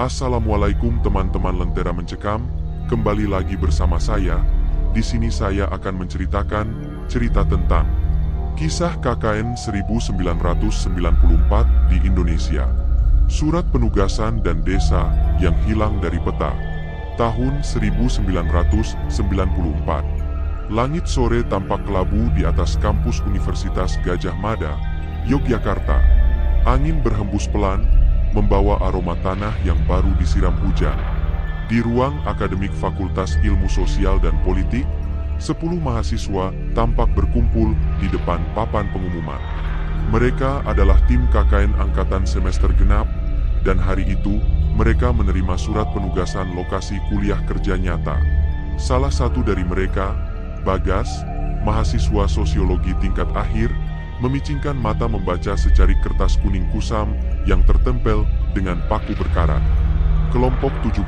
Assalamualaikum teman-teman Lentera Mencekam, kembali lagi bersama saya. Di sini saya akan menceritakan cerita tentang kisah KKN 1994 di Indonesia. Surat penugasan dan desa yang hilang dari peta. Tahun 1994. Langit sore tampak kelabu di atas kampus Universitas Gadjah Mada, Yogyakarta. Angin berhembus pelan, membawa aroma tanah yang baru disiram hujan. Di ruang akademik Fakultas Ilmu Sosial dan Politik, 10 mahasiswa tampak berkumpul di depan papan pengumuman. Mereka adalah tim KKN angkatan semester genap, dan hari itu mereka menerima surat penugasan lokasi kuliah kerja nyata. Salah satu dari mereka, Bagas, mahasiswa sosiologi tingkat akhir, memicingkan mata membaca secari kertas kuning kusam yang tertempel dengan paku berkarat. Kelompok 17,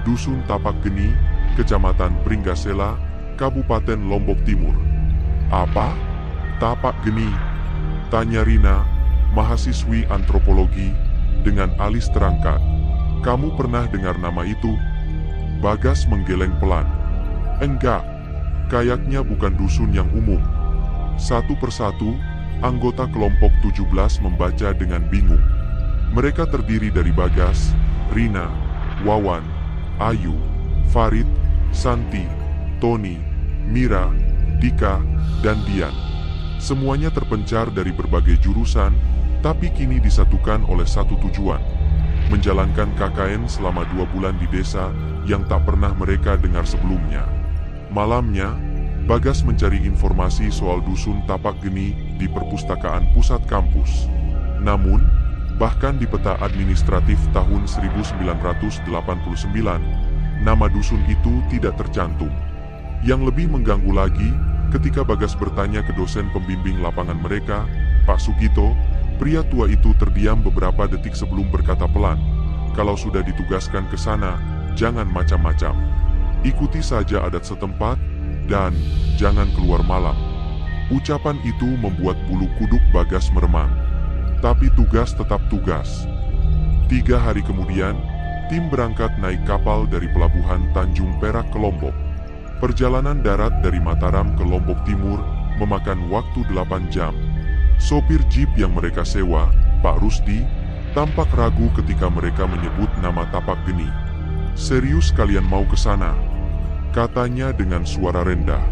Dusun Tapak Geni, Kecamatan Pringgasela, Kabupaten Lombok Timur. Apa? Tapak Geni? Tanya Rina, mahasiswi antropologi, dengan alis terangkat. Kamu pernah dengar nama itu? Bagas menggeleng pelan. Enggak, kayaknya bukan dusun yang umum. Satu persatu, anggota kelompok 17 membaca dengan bingung. Mereka terdiri dari Bagas, Rina, Wawan, Ayu, Farid, Santi, Tony, Mira, Dika, dan Dian. Semuanya terpencar dari berbagai jurusan, tapi kini disatukan oleh satu tujuan: menjalankan KKN selama 2 bulan di desa yang tak pernah mereka dengar sebelumnya. Malamnya, Bagas mencari informasi soal Dusun Tapak Geni di perpustakaan pusat kampus. Namun, bahkan di peta administratif tahun 1989, nama dusun itu tidak tercantum. Yang lebih mengganggu lagi, ketika Bagas bertanya ke dosen pembimbing lapangan mereka, Pak Sugito, pria tua itu terdiam beberapa detik sebelum berkata pelan, "Kalau sudah ditugaskan ke sana, jangan macam-macam. Ikuti saja adat setempat, dan jangan keluar malam." Ucapan itu membuat bulu kuduk Bagas meremang. Tapi tugas tetap tugas. 3 hari kemudian, tim berangkat naik kapal dari pelabuhan Tanjung Perak ke Lombok. Perjalanan darat dari Mataram ke Lombok Timur memakan waktu 8 jam. Sopir jeep yang mereka sewa, Pak Rusdi, tampak ragu ketika mereka menyebut nama Tapak Geni. "Serius kalian mau ke sana?" katanya dengan suara rendah.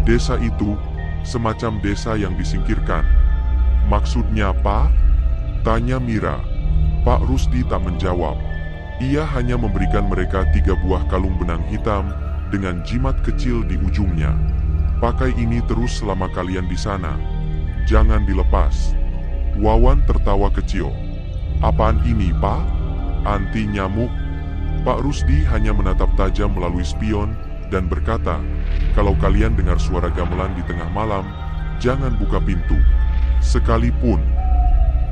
"Desa itu, semacam desa yang disingkirkan." "Maksudnya apa?" tanya Mira. Pak Rusdi tak menjawab. Ia hanya memberikan mereka 3 buah kalung benang hitam dengan jimat kecil di ujungnya. "Pakai ini terus selama kalian di sana. Jangan dilepas." Wawan tertawa kecil. "Apaan ini, Pak? Anti nyamuk?" Pak Rusdi hanya menatap tajam melalui spion dan berkata, "Kalau kalian dengar suara gamelan di tengah malam, jangan buka pintu. Sekalipun."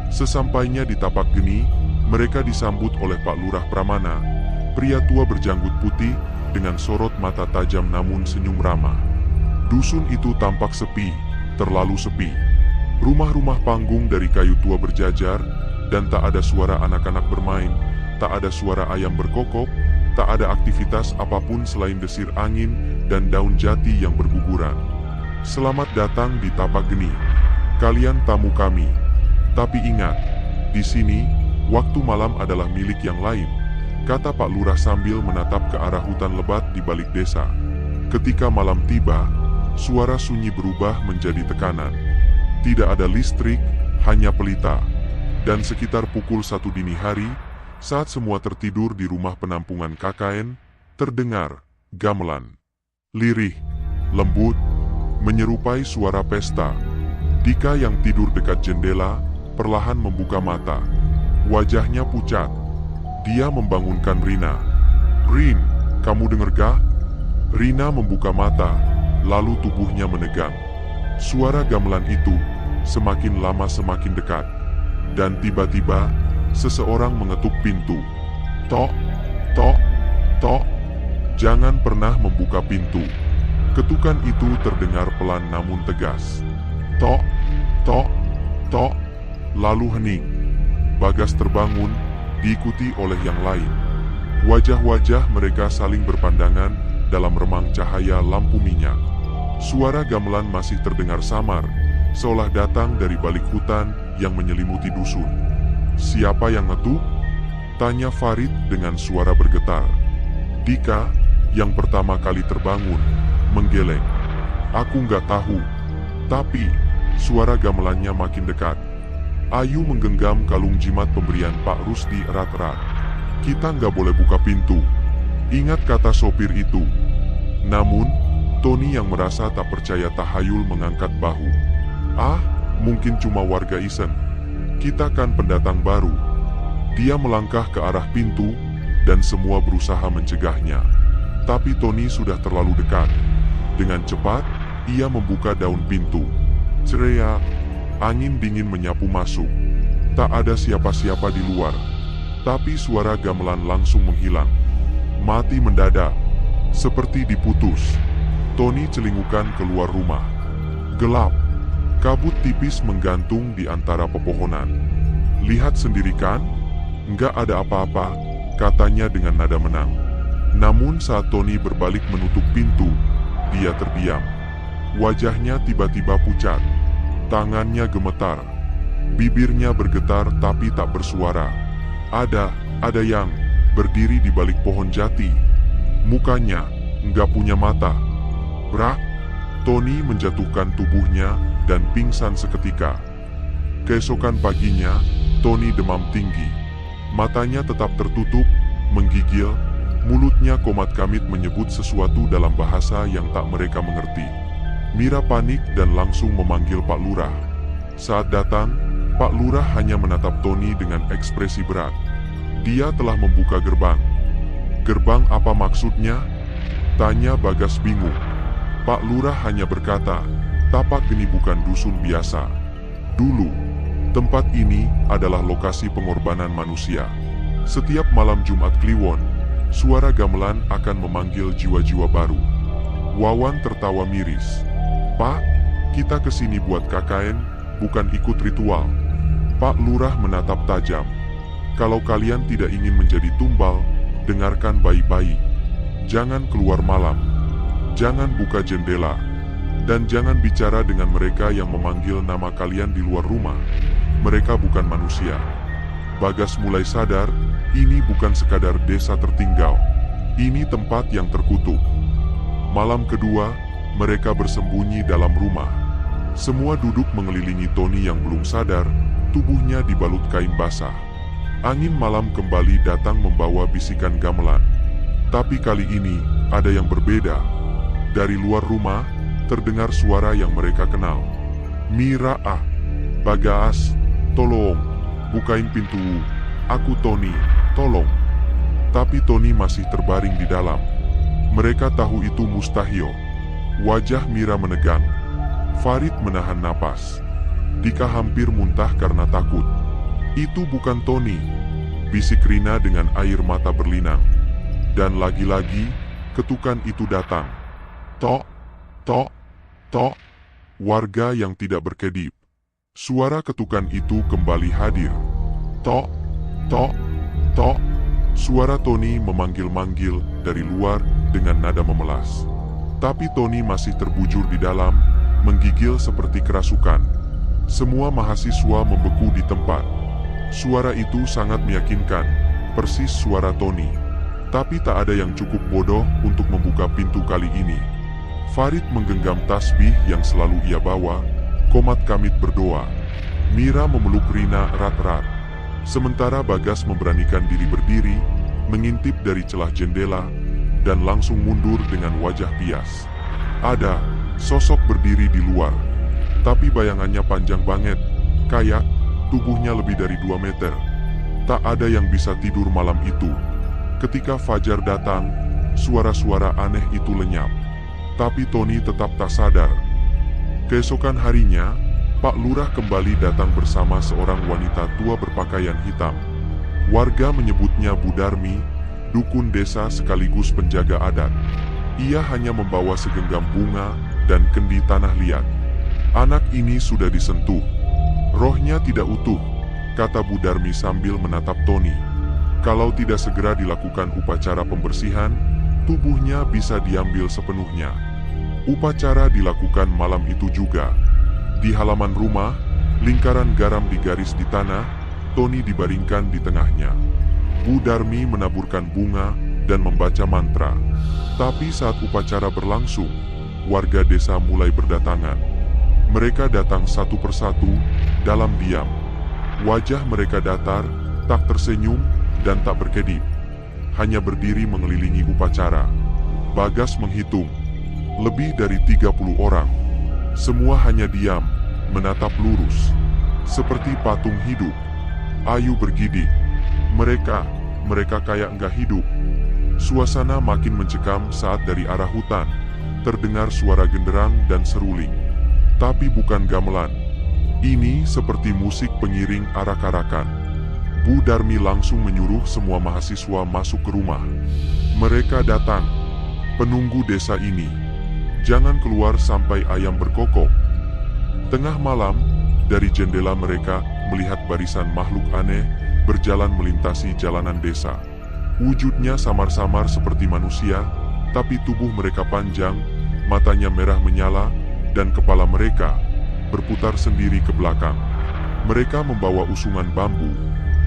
Sesampainya di Tapak Geni, mereka disambut oleh Pak Lurah Pramana, pria tua berjanggut putih dengan sorot mata tajam namun senyum ramah. Dusun itu tampak sepi, terlalu sepi. Rumah-rumah panggung dari kayu tua berjajar, dan tak ada suara anak-anak bermain, tak ada suara ayam berkokok, tak ada aktivitas apapun selain desir angin dan daun jati yang berguguran. "Selamat datang di Tapak Geni. Kalian tamu kami. Tapi ingat, di sini, waktu malam adalah milik yang lain," kata Pak Lurah sambil menatap ke arah hutan lebat di balik desa. Ketika malam tiba, suara sunyi berubah menjadi tekanan. Tidak ada listrik, hanya pelita. Dan sekitar pukul 1 dini hari, saat semua tertidur di rumah penampungan KKN, terdengar gamelan. Lirih, lembut, menyerupai suara pesta. Dika yang tidur dekat jendela, perlahan membuka mata. Wajahnya pucat. Dia membangunkan Rina. "Rin, kamu denger gak?" Rina membuka mata, lalu tubuhnya menegang. Suara gamelan itu semakin lama semakin dekat. Dan tiba-tiba, seseorang mengetuk pintu. "Tok, tok, tok." "Jangan pernah membuka pintu." Ketukan itu terdengar pelan namun tegas. "Tok, tok, tok." Lalu hening. Bagas terbangun, diikuti oleh yang lain. Wajah-wajah mereka saling berpandangan dalam remang cahaya lampu minyak. Suara gamelan masih terdengar samar, seolah datang dari balik hutan yang menyelimuti dusun. "Siapa yang ngetuk?" tanya Farid dengan suara bergetar. Dika, yang pertama kali terbangun, menggeleng. "Aku nggak tahu." Tapi, suara gamelannya makin dekat. Ayu menggenggam kalung jimat pemberian Pak Rusdi erat-erat. "Kita nggak boleh buka pintu. Ingat kata sopir itu." Namun, Tony yang merasa tak percaya tahayul mengangkat bahu. "Ah, mungkin cuma warga iseng. Kita kan pendatang baru." Dia melangkah ke arah pintu, dan semua berusaha mencegahnya. Tapi Tony sudah terlalu dekat. Dengan cepat, ia membuka daun pintu. Ceria, angin dingin menyapu masuk. Tak ada siapa-siapa di luar. Tapi suara gamelan langsung menghilang. Mati mendadak, seperti diputus. Tony celingukan keluar rumah. Gelap. Kabut tipis menggantung di antara pepohonan. "Lihat sendiri kan? Nggak ada apa-apa," katanya dengan nada menang. Namun saat Tony berbalik menutup pintu, dia terdiam. Wajahnya tiba-tiba pucat. Tangannya gemetar. Bibirnya bergetar tapi tak bersuara. Ada yang berdiri di balik pohon jati. Mukanya nggak punya mata. Brak! Tony menjatuhkan tubuhnya dan pingsan seketika. Keesokan paginya, Tony demam tinggi. Matanya tetap tertutup, menggigil. Mulutnya komat kamit menyebut sesuatu dalam bahasa yang tak mereka mengerti. Mira panik dan langsung memanggil Pak Lurah. Saat datang, Pak Lurah hanya menatap Tony dengan ekspresi berat. Dia telah membuka gerbang. "Gerbang apa maksudnya?" tanya Bagas bingung. Pak Lurah hanya berkata, "Tapak ini bukan dusun biasa. Dulu, tempat ini adalah lokasi pengorbanan manusia. Setiap malam Jumat Kliwon, suara gamelan akan memanggil jiwa-jiwa baru." Wawan tertawa miris. "Pak, kita kesini buat KKN, bukan ikut ritual." Pak Lurah menatap tajam. "Kalau kalian tidak ingin menjadi tumbal, dengarkan baik-baik. Jangan keluar malam. Jangan buka jendela. Dan jangan bicara dengan mereka yang memanggil nama kalian di luar rumah. Mereka bukan manusia." Bagas mulai sadar, ini bukan sekadar desa tertinggal. Ini tempat yang terkutuk. Malam kedua, mereka bersembunyi dalam rumah. Semua duduk mengelilingi Tony yang belum sadar, tubuhnya dibalut kain basah. Angin malam kembali datang membawa bisikan gamelan. Tapi kali ini, ada yang berbeda. Dari luar rumah, terdengar suara yang mereka kenal. "Mira, Bagas, tolong, bukain pintu. Aku Tony, tolong." Tapi Tony masih terbaring di dalam. Mereka tahu itu mustahil. Wajah Mira menegang. Farid menahan napas. Dika hampir muntah karena takut. "Itu bukan Tony," bisik Rina dengan air mata berlinang. Dan lagi-lagi, ketukan itu datang. Tok, tok, tok. Warga yang tidak berkedip. Suara ketukan itu kembali hadir. Tok, tok, tok. Suara Tony memanggil-manggil dari luar dengan nada memelas. Tapi Tony masih terbujur di dalam, menggigil seperti kerasukan. Semua mahasiswa membeku di tempat. Suara itu sangat meyakinkan, persis suara Tony. Tapi tak ada yang cukup bodoh untuk membuka pintu kali ini. Farid menggenggam tasbih yang selalu ia bawa, komat kamit berdoa. Mira memeluk Rina erat-erat. Sementara Bagas memberanikan diri berdiri, mengintip dari celah jendela, dan langsung mundur dengan wajah pias. Ada sosok berdiri di luar. Tapi bayangannya panjang banget, kayak tubuhnya lebih dari 2 meter. Tak ada yang bisa tidur malam itu. Ketika fajar datang, suara-suara aneh itu lenyap. Tapi Tony tetap tak sadar. Keesokan harinya, Pak Lurah kembali datang bersama seorang wanita tua berpakaian hitam. Warga menyebutnya Bu Darmi, dukun desa sekaligus penjaga adat. Ia hanya membawa segenggam bunga dan kendi tanah liat. Anak ini sudah disentuh. Rohnya tidak utuh, kata Bu Darmi sambil menatap Tony. Kalau tidak segera dilakukan upacara pembersihan, tubuhnya bisa diambil sepenuhnya. Upacara dilakukan malam itu juga. Di halaman rumah, lingkaran garam digaris di tanah, Tony dibaringkan di tengahnya. Bu Darmi menaburkan bunga dan membaca mantra. Tapi saat upacara berlangsung, warga desa mulai berdatangan. Mereka datang satu persatu, dalam diam. Wajah mereka datar, tak tersenyum, dan tak berkedip. Hanya berdiri mengelilingi upacara. Bagas menghitung. Lebih dari 30 orang. Semua hanya diam, menatap lurus. Seperti patung hidup. Ayu bergidik. Mereka kayak enggak hidup. Suasana makin mencekam saat dari arah hutan terdengar suara genderang dan seruling. Tapi bukan gamelan. Ini seperti musik pengiring arak-arakan. Bu Darmi langsung menyuruh semua mahasiswa masuk ke rumah. Mereka datang. Penunggu desa ini. Jangan keluar sampai ayam berkokok. Tengah malam, dari jendela mereka melihat barisan makhluk aneh berjalan melintasi jalanan desa. Wujudnya samar-samar seperti manusia, tapi tubuh mereka panjang, matanya merah menyala, dan kepala mereka berputar sendiri ke belakang. Mereka membawa usungan bambu,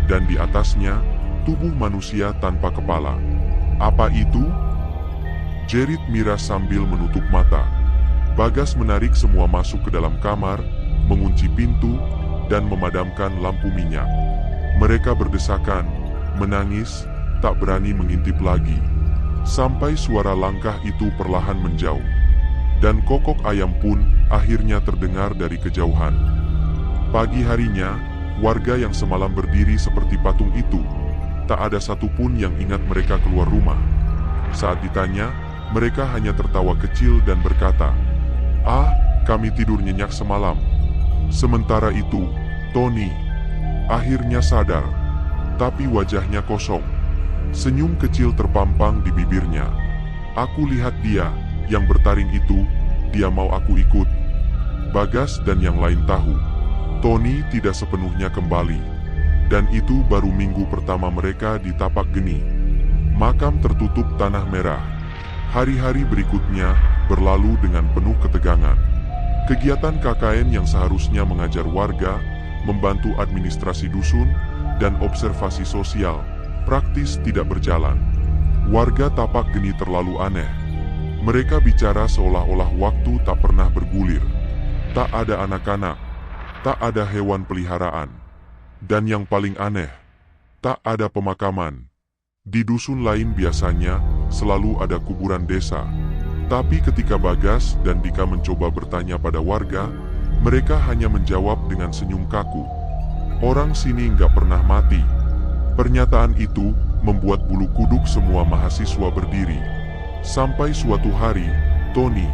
dan di atasnya tubuh manusia tanpa kepala. Apa itu? Jerit Mira sambil menutup mata. Bagas menarik semua masuk ke dalam kamar, mengunci pintu, dan memadamkan lampu minyak. Mereka berdesakan, menangis, tak berani mengintip lagi. Sampai suara langkah itu perlahan menjauh. Dan kokok ayam pun akhirnya terdengar dari kejauhan. Pagi harinya, warga yang semalam berdiri seperti patung itu, tak ada satupun yang ingat mereka keluar rumah. Saat ditanya, mereka hanya tertawa kecil dan berkata, "Ah, kami tidur nyenyak semalam." Sementara itu, Tony akhirnya sadar, tapi wajahnya kosong. Senyum kecil terpampang di bibirnya. "Aku lihat dia, yang bertaring itu, dia mau aku ikut." Bagas dan yang lain tahu, Tony tidak sepenuhnya kembali. Dan itu baru minggu pertama mereka di Tapak Geni. Makam tertutup tanah merah. Hari-hari berikutnya berlalu dengan penuh ketegangan. Kegiatan KKN yang seharusnya mengajar warga, membantu administrasi dusun, dan observasi sosial, praktis tidak berjalan. Warga Tapak Geni terlalu aneh. Mereka bicara seolah-olah waktu tak pernah bergulir. Tak ada anak-anak, tak ada hewan peliharaan. Dan yang paling aneh, tak ada pemakaman. Di dusun lain biasanya selalu ada kuburan desa. Tapi ketika Bagas dan Dika mencoba bertanya pada warga, mereka hanya menjawab dengan senyum kaku. "Orang sini nggak pernah mati." Pernyataan itu membuat bulu kuduk semua mahasiswa berdiri. Sampai suatu hari, Tony,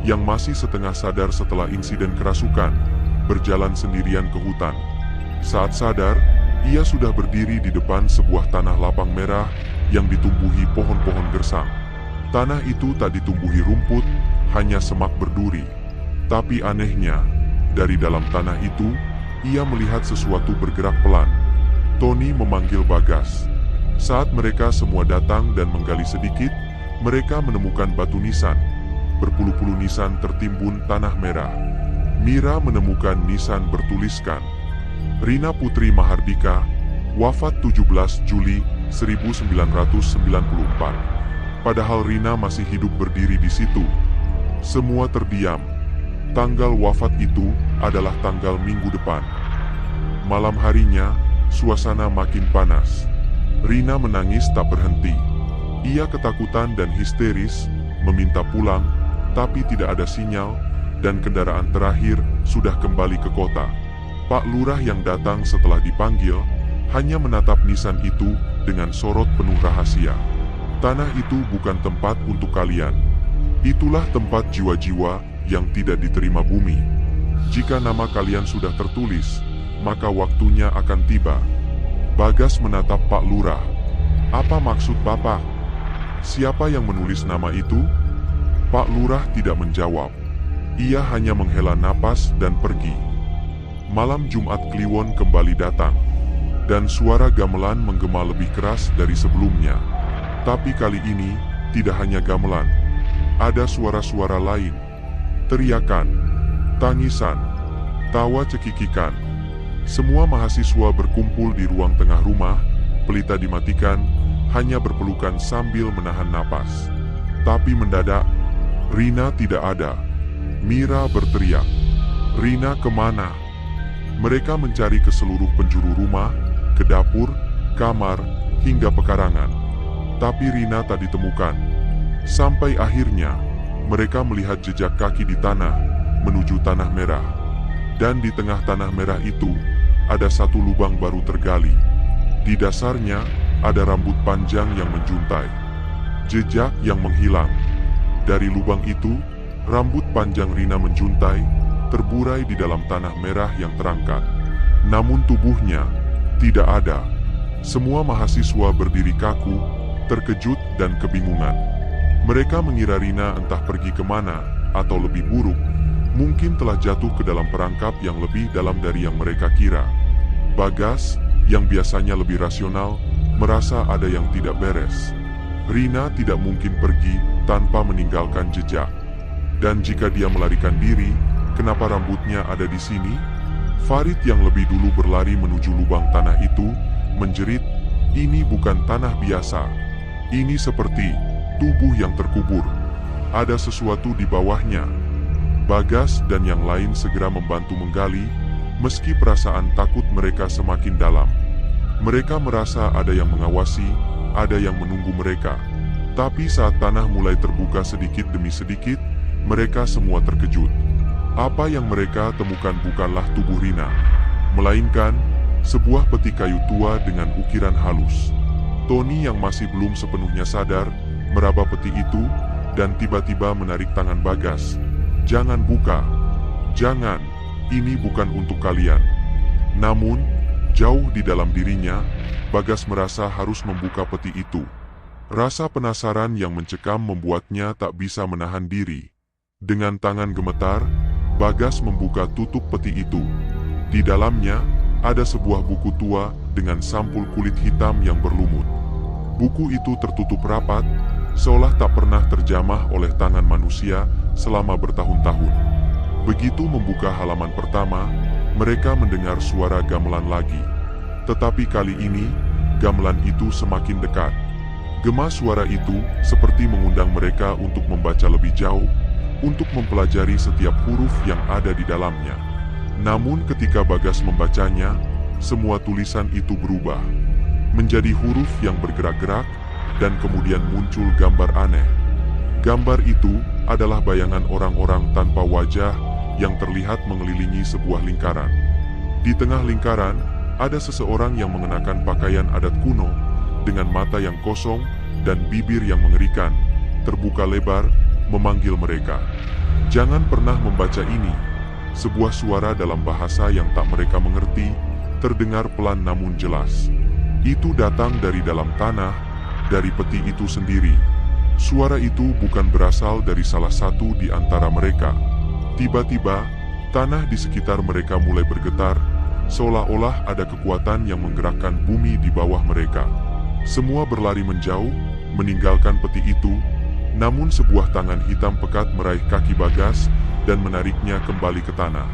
yang masih setengah sadar setelah insiden kerasukan, berjalan sendirian ke hutan. Saat sadar, ia sudah berdiri di depan sebuah tanah lapang merah yang ditumbuhi pohon-pohon gersang. Tanah itu tak ditumbuhi rumput, hanya semak berduri. Tapi anehnya, dari dalam tanah itu, ia melihat sesuatu bergerak pelan. Tony memanggil Bagas. Saat mereka semua datang dan menggali sedikit, mereka menemukan batu nisan. Berpuluh-puluh nisan tertimbun tanah merah. Mira menemukan nisan bertuliskan, "Rina Putri Mahardika, wafat 17 Juli 1994. Padahal Rina masih hidup berdiri di situ. Semua terdiam. Tanggal wafat itu adalah tanggal minggu depan. Malam harinya, suasana makin panas. Rina menangis tak berhenti. Ia ketakutan dan histeris, meminta pulang, tapi tidak ada sinyal, dan kendaraan terakhir sudah kembali ke kota. Pak Lurah yang datang setelah dipanggil, hanya menatap nisan itu dengan sorot penuh rahasia. Tanah itu bukan tempat untuk kalian. Itulah tempat jiwa-jiwa yang tidak diterima bumi. Jika nama kalian sudah tertulis, maka waktunya akan tiba." Bagas menatap Pak Lurah. "Apa maksud Bapak? Siapa yang menulis nama itu?" Pak Lurah tidak menjawab. Ia hanya menghela napas dan pergi. Malam Jumat Kliwon kembali datang. dan suara gamelan menggema lebih keras dari sebelumnya. Tapi kali ini, tidak hanya gamelan. Ada suara-suara lain. Teriakan, tangisan, tawa cekikikan. Semua mahasiswa berkumpul di ruang tengah rumah, pelita dimatikan, hanya berpelukan sambil menahan napas. Tapi mendadak, Rina tidak ada. Mira berteriak, "Rina kemana?" Mereka mencari ke seluruh penjuru rumah, ke dapur, kamar, hingga pekarangan. Tapi Rina tak ditemukan. Sampai akhirnya, mereka melihat jejak kaki di tanah, menuju tanah merah. Dan di tengah tanah merah itu, ada satu lubang baru tergali. Di dasarnya, ada rambut panjang yang menjuntai. Jejak yang menghilang. Dari lubang itu, rambut panjang Rina menjuntai, terburai di dalam tanah merah yang terangkat. Namun tubuhnya tidak ada. Semua mahasiswa berdiri kaku, terkejut dan kebingungan. Mereka mengira Rina entah pergi kemana, atau lebih buruk, mungkin telah jatuh ke dalam perangkap yang lebih dalam dari yang mereka kira. Bagas, yang biasanya lebih rasional, merasa ada yang tidak beres. Rina tidak mungkin pergi tanpa meninggalkan jejak. Dan jika dia melarikan diri, kenapa rambutnya ada di sini? Farid yang lebih dulu berlari menuju lubang tanah itu, menjerit, "Ini bukan tanah biasa. Ini seperti tubuh yang terkubur. Ada sesuatu di bawahnya." Bagas dan yang lain segera membantu menggali, meski perasaan takut mereka semakin dalam. Mereka merasa ada yang mengawasi, ada yang menunggu mereka. Tapi saat tanah mulai terbuka sedikit demi sedikit, mereka semua terkejut. Apa yang mereka temukan bukanlah tubuh Rina, melainkan sebuah peti kayu tua dengan ukiran halus. Tony yang masih belum sepenuhnya sadar, meraba peti itu, dan tiba-tiba menarik tangan Bagas. "Jangan buka. Jangan, ini bukan untuk kalian." Namun, jauh di dalam dirinya, Bagas merasa harus membuka peti itu. Rasa penasaran yang mencekam membuatnya tak bisa menahan diri. Dengan tangan gemetar, Bagas membuka tutup peti itu. Di dalamnya, ada sebuah buku tua dengan sampul kulit hitam yang berlumut. Buku itu tertutup rapat, seolah tak pernah terjamah oleh tangan manusia selama bertahun-tahun. Begitu membuka halaman pertama, mereka mendengar suara gamelan lagi. Tetapi kali ini, gamelan itu semakin dekat. Gema suara itu seperti mengundang mereka untuk membaca lebih jauh, untuk mempelajari setiap huruf yang ada di dalamnya. Namun ketika Bagas membacanya, semua tulisan itu berubah menjadi huruf yang bergerak-gerak, dan kemudian muncul gambar aneh. Gambar itu adalah bayangan orang-orang tanpa wajah yang terlihat mengelilingi sebuah lingkaran. Di tengah lingkaran, ada seseorang yang mengenakan pakaian adat kuno, dengan mata yang kosong dan bibir yang mengerikan, terbuka lebar, memanggil mereka. "Jangan pernah membaca ini." Sebuah suara dalam bahasa yang tak mereka mengerti, terdengar pelan namun jelas. Itu datang dari dalam tanah, dari peti itu sendiri. Suara itu bukan berasal dari salah satu di antara mereka. Tiba-tiba, tanah di sekitar mereka mulai bergetar, seolah-olah ada kekuatan yang menggerakkan bumi di bawah mereka. Semua berlari menjauh, meninggalkan peti itu, namun sebuah tangan hitam pekat meraih kaki Bagas dan menariknya kembali ke tanah.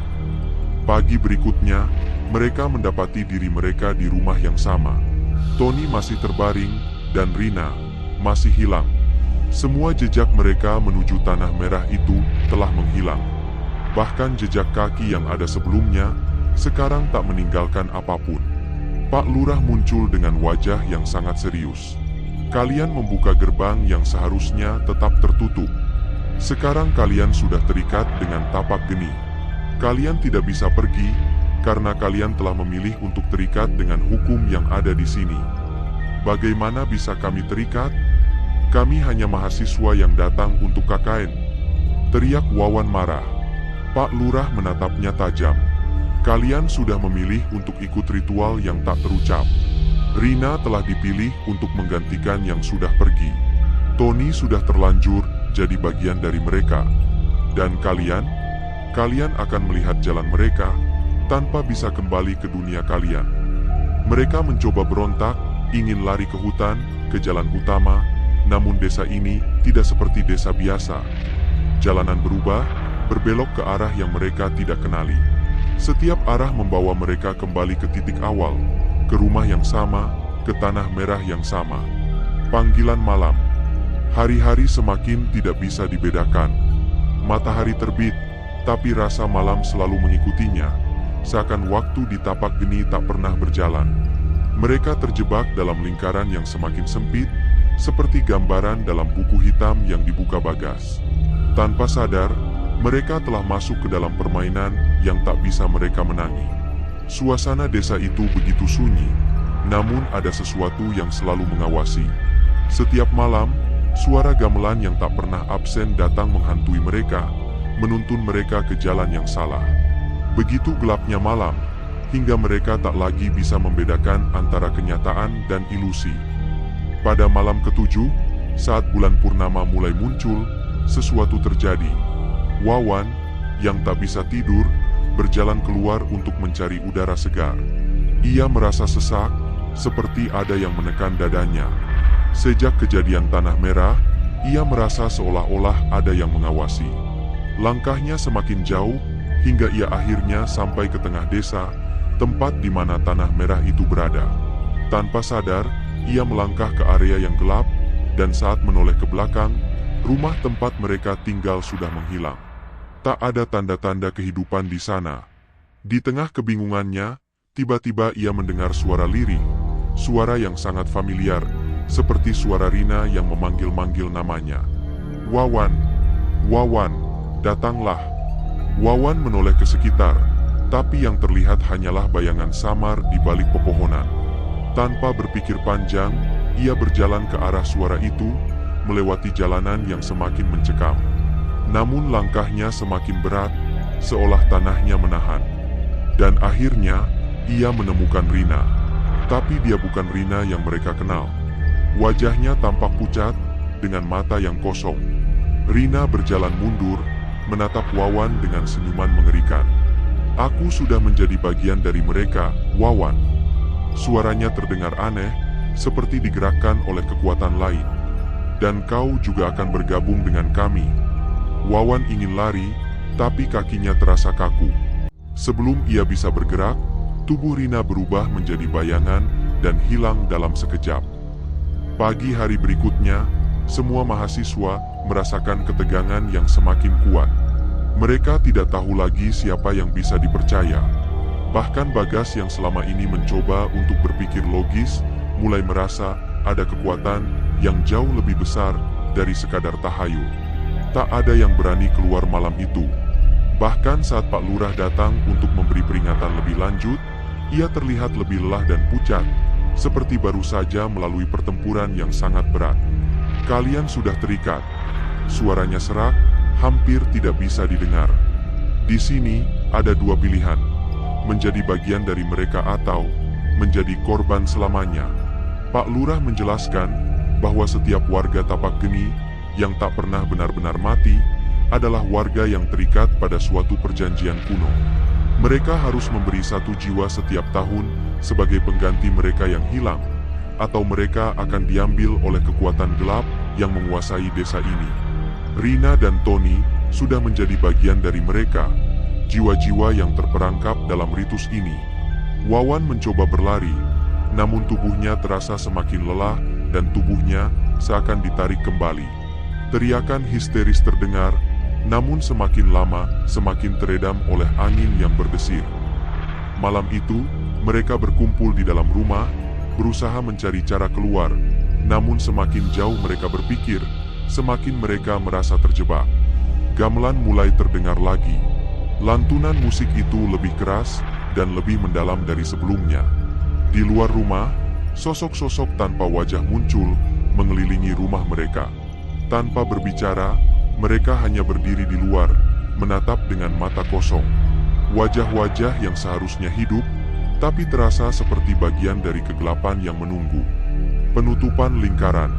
Pagi berikutnya, mereka mendapati diri mereka di rumah yang sama. Tony masih terbaring, dan Rina masih hilang. Semua jejak mereka menuju tanah merah itu telah menghilang. Bahkan jejak kaki yang ada sebelumnya, sekarang tak meninggalkan apapun. Pak Lurah muncul dengan wajah yang sangat serius. "Kalian membuka gerbang yang seharusnya tetap tertutup. Sekarang kalian sudah terikat dengan tapak geni. Kalian tidak bisa pergi, karena kalian telah memilih untuk terikat dengan hukum yang ada di sini." "Bagaimana bisa kami terikat? Kami hanya mahasiswa yang datang untuk KKN," teriak Wawan marah. Pak Lurah menatapnya tajam. "Kalian sudah memilih untuk ikut ritual yang tak terucap. Rina telah dipilih untuk menggantikan yang sudah pergi. Tony sudah terlanjur jadi bagian dari mereka. Dan kalian akan melihat jalan mereka tanpa bisa kembali ke dunia kalian." Mereka mencoba berontak, ingin lari ke hutan, ke jalan utama, namun desa ini tidak seperti desa biasa. Jalanan berubah, berbelok ke arah yang mereka tidak kenali. Setiap arah membawa mereka kembali ke titik awal, ke rumah yang sama, ke tanah merah yang sama. Panggilan malam. Hari-hari semakin tidak bisa dibedakan. Matahari terbit, tapi rasa malam selalu mengikutinya, seakan waktu di tapak geni tak pernah berjalan. Mereka terjebak dalam lingkaran yang semakin sempit, seperti gambaran dalam buku hitam yang dibuka Bagas. Tanpa sadar, mereka telah masuk ke dalam permainan yang tak bisa mereka menangi. Suasana desa itu begitu sunyi, namun ada sesuatu yang selalu mengawasi. Setiap malam, suara gamelan yang tak pernah absen datang menghantui mereka, menuntun mereka ke jalan yang salah. Begitu gelapnya malam, hingga mereka tak lagi bisa membedakan antara kenyataan dan ilusi. Pada malam ketujuh, saat bulan purnama mulai muncul, sesuatu terjadi. Wawan, yang tak bisa tidur, berjalan keluar untuk mencari udara segar. Ia merasa sesak, seperti ada yang menekan dadanya. Sejak kejadian Tanah Merah, ia merasa seolah-olah ada yang mengawasi. Langkahnya semakin jauh, hingga ia akhirnya sampai ke tengah desa, tempat di mana Tanah Merah itu berada. Tanpa sadar, ia melangkah ke area yang gelap, dan saat menoleh ke belakang, rumah tempat mereka tinggal sudah menghilang. Tak ada tanda-tanda kehidupan di sana. Di tengah kebingungannya, tiba-tiba ia mendengar suara lirih, suara yang sangat familiar, seperti suara Rina yang memanggil-manggil namanya. "Wawan, Wawan, datanglah." Wawan menoleh ke sekitar, tapi yang terlihat hanyalah bayangan samar di balik pepohonan. Tanpa berpikir panjang, ia berjalan ke arah suara itu, melewati jalanan yang semakin mencekam. Namun langkahnya semakin berat, seolah tanahnya menahan. Dan akhirnya, ia menemukan Rina. Tapi dia bukan Rina yang mereka kenal. Wajahnya tampak pucat, dengan mata yang kosong. Rina berjalan mundur, menatap Wawan dengan senyuman mengerikan. "Aku sudah menjadi bagian dari mereka, Wawan." Suaranya terdengar aneh, seperti digerakkan oleh kekuatan lain. "Dan kau juga akan bergabung dengan kami." Wawan ingin lari, tapi kakinya terasa kaku. Sebelum ia bisa bergerak, tubuh Rina berubah menjadi bayangan dan hilang dalam sekejap. Pagi hari berikutnya, semua mahasiswa merasakan ketegangan yang semakin kuat. Mereka tidak tahu lagi siapa yang bisa dipercaya. Bahkan Bagas yang selama ini mencoba untuk berpikir logis, mulai merasa ada kekuatan yang jauh lebih besar dari sekadar tahayul. Tak ada yang berani keluar malam itu. Bahkan saat Pak Lurah datang untuk memberi peringatan lebih lanjut, ia terlihat lebih lelah dan pucat, seperti baru saja melalui pertempuran yang sangat berat. "Kalian sudah terikat." Suaranya serak, hampir tidak bisa didengar. Di sini ada dua pilihan: menjadi bagian dari mereka atau menjadi korban selamanya. Pak Lurah menjelaskan bahwa setiap warga Tapak Geni yang tak pernah benar-benar mati adalah warga yang terikat pada suatu perjanjian kuno. Mereka harus memberi satu jiwa setiap tahun sebagai pengganti mereka yang hilang, atau mereka akan diambil oleh kekuatan gelap yang menguasai desa ini. Rina dan Tony sudah menjadi bagian dari mereka, jiwa-jiwa yang terperangkap dalam ritus ini. Wawan mencoba berlari, namun tubuhnya terasa semakin lelah dan tubuhnya seakan ditarik kembali. Teriakan histeris terdengar, namun semakin lama semakin teredam oleh angin yang berdesir. Malam itu, mereka berkumpul di dalam rumah, berusaha mencari cara keluar, namun semakin jauh mereka berpikir, semakin mereka merasa terjebak. Gamelan mulai terdengar lagi. Lantunan musik itu lebih keras dan lebih mendalam dari sebelumnya. Di luar rumah, sosok-sosok tanpa wajah muncul, mengelilingi rumah mereka. Tanpa berbicara, mereka hanya berdiri di luar, menatap dengan mata kosong. Wajah-wajah yang seharusnya hidup, tapi terasa seperti bagian dari kegelapan yang menunggu. Penutupan lingkaran.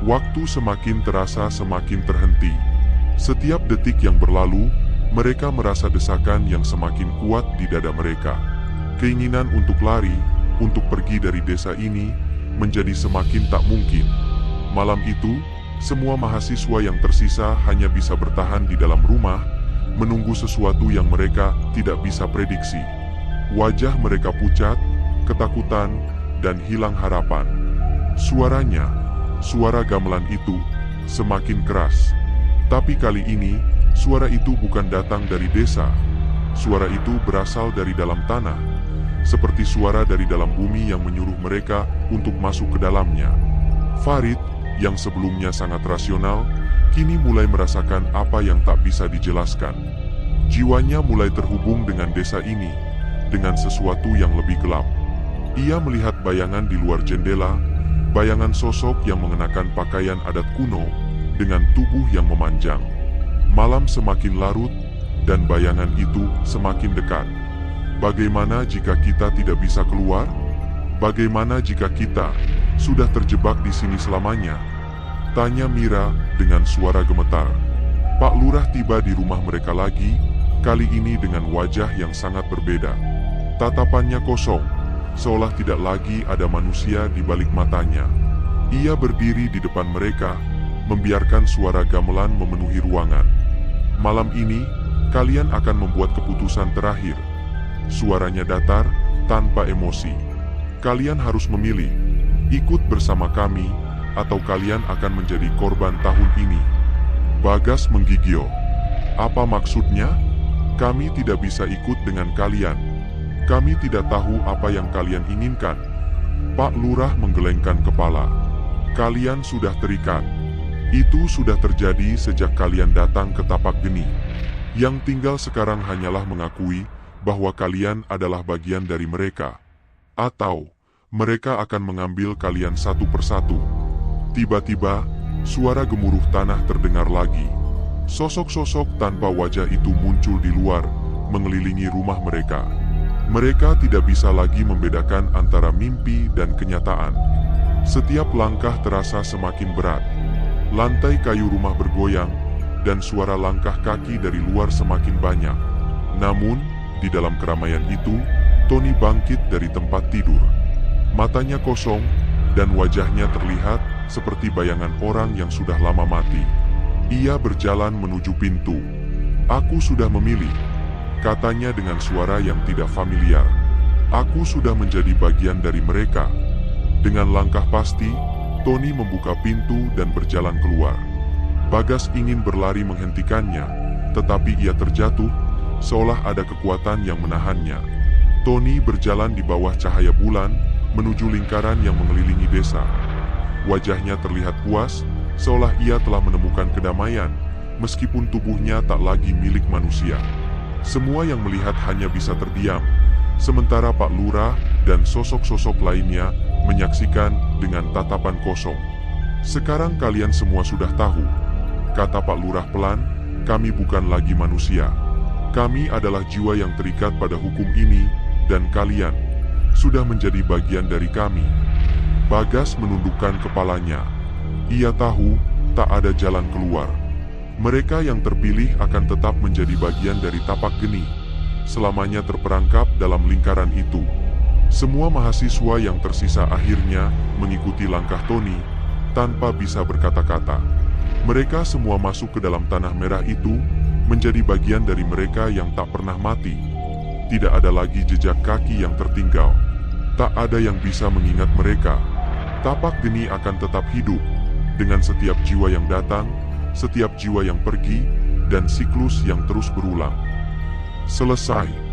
Waktu semakin terasa semakin terhenti. Setiap detik yang berlalu, mereka merasa desakan yang semakin kuat di dada mereka. Keinginan untuk lari, untuk pergi dari desa ini menjadi semakin tak mungkin. Malam itu, semua mahasiswa yang tersisa hanya bisa bertahan di dalam rumah, menunggu sesuatu yang mereka tidak bisa prediksi. Wajah mereka pucat, ketakutan, dan hilang harapan. Suaranya, suara gamelan itu, semakin keras. Tapi kali ini, suara itu bukan datang dari desa. Suara itu berasal dari dalam tanah, seperti suara dari dalam bumi yang menyuruh mereka untuk masuk ke dalamnya. Farid, yang sebelumnya sangat rasional, kini mulai merasakan apa yang tak bisa dijelaskan. Jiwanya mulai terhubung dengan desa ini, dengan sesuatu yang lebih gelap. Ia melihat bayangan di luar jendela, bayangan sosok yang mengenakan pakaian adat kuno, dengan tubuh yang memanjang. Malam semakin larut, dan bayangan itu semakin dekat. Bagaimana jika kita tidak bisa keluar? Bagaimana jika kita sudah terjebak di sini selamanya? Tanya Mira dengan suara gemetar. Pak Lurah tiba di rumah mereka lagi, kali ini dengan wajah yang sangat berbeda. Tatapannya kosong, seolah tidak lagi ada manusia di balik matanya. Ia berdiri di depan mereka, membiarkan suara gamelan memenuhi ruangan. Malam ini, kalian akan membuat keputusan terakhir. Suaranya datar, tanpa emosi. Kalian harus memilih, ikut bersama kami, atau kalian akan menjadi korban tahun ini. Bagas menggigil. Apa maksudnya? Kami tidak bisa ikut dengan kalian. Kami tidak tahu apa yang kalian inginkan. Pak Lurah menggelengkan kepala. Kalian sudah terikat. Itu sudah terjadi sejak kalian datang ke Tapak Geni. Yang tinggal sekarang hanyalah mengakui bahwa kalian adalah bagian dari mereka. Atau, mereka akan mengambil kalian satu persatu. Tiba-tiba, suara gemuruh tanah terdengar lagi. Sosok-sosok tanpa wajah itu muncul di luar, mengelilingi rumah mereka. Mereka tidak bisa lagi membedakan antara mimpi dan kenyataan. Setiap langkah terasa semakin berat. Lantai kayu rumah bergoyang, dan suara langkah kaki dari luar semakin banyak. Namun, di dalam keramaian itu, Tony bangkit dari tempat tidur. Matanya kosong, dan wajahnya terlihat seperti bayangan orang yang sudah lama mati. Ia berjalan menuju pintu. Aku sudah memilih, katanya dengan suara yang tidak familiar. Aku sudah menjadi bagian dari mereka. Dengan langkah pasti, Tony membuka pintu dan berjalan keluar. Bagas ingin berlari menghentikannya, tetapi ia terjatuh, seolah ada kekuatan yang menahannya. Tony berjalan di bawah cahaya bulan, menuju lingkaran yang mengelilingi desa. Wajahnya terlihat puas, seolah ia telah menemukan kedamaian, meskipun tubuhnya tak lagi milik manusia. Semua yang melihat hanya bisa terdiam, sementara Pak Lurah dan sosok-sosok lainnya menyaksikan dengan tatapan kosong. Sekarang kalian semua sudah tahu, kata Pak Lurah pelan, kami bukan lagi manusia. Kami adalah jiwa yang terikat pada hukum ini, dan kalian sudah menjadi bagian dari kami. Bagas menundukkan kepalanya. Ia tahu tak ada jalan keluar. Mereka yang terpilih akan tetap menjadi bagian dari Tapak Geni, selamanya terperangkap dalam lingkaran itu. Semua mahasiswa yang tersisa akhirnya mengikuti langkah Tony, tanpa bisa berkata-kata. Mereka semua masuk ke dalam tanah merah itu, menjadi bagian dari mereka yang tak pernah mati. Tidak ada lagi jejak kaki yang tertinggal. Tak ada yang bisa mengingat mereka. Tapak Geni akan tetap hidup, dengan setiap jiwa yang datang, setiap jiwa yang pergi, dan siklus yang terus berulang. Selesai.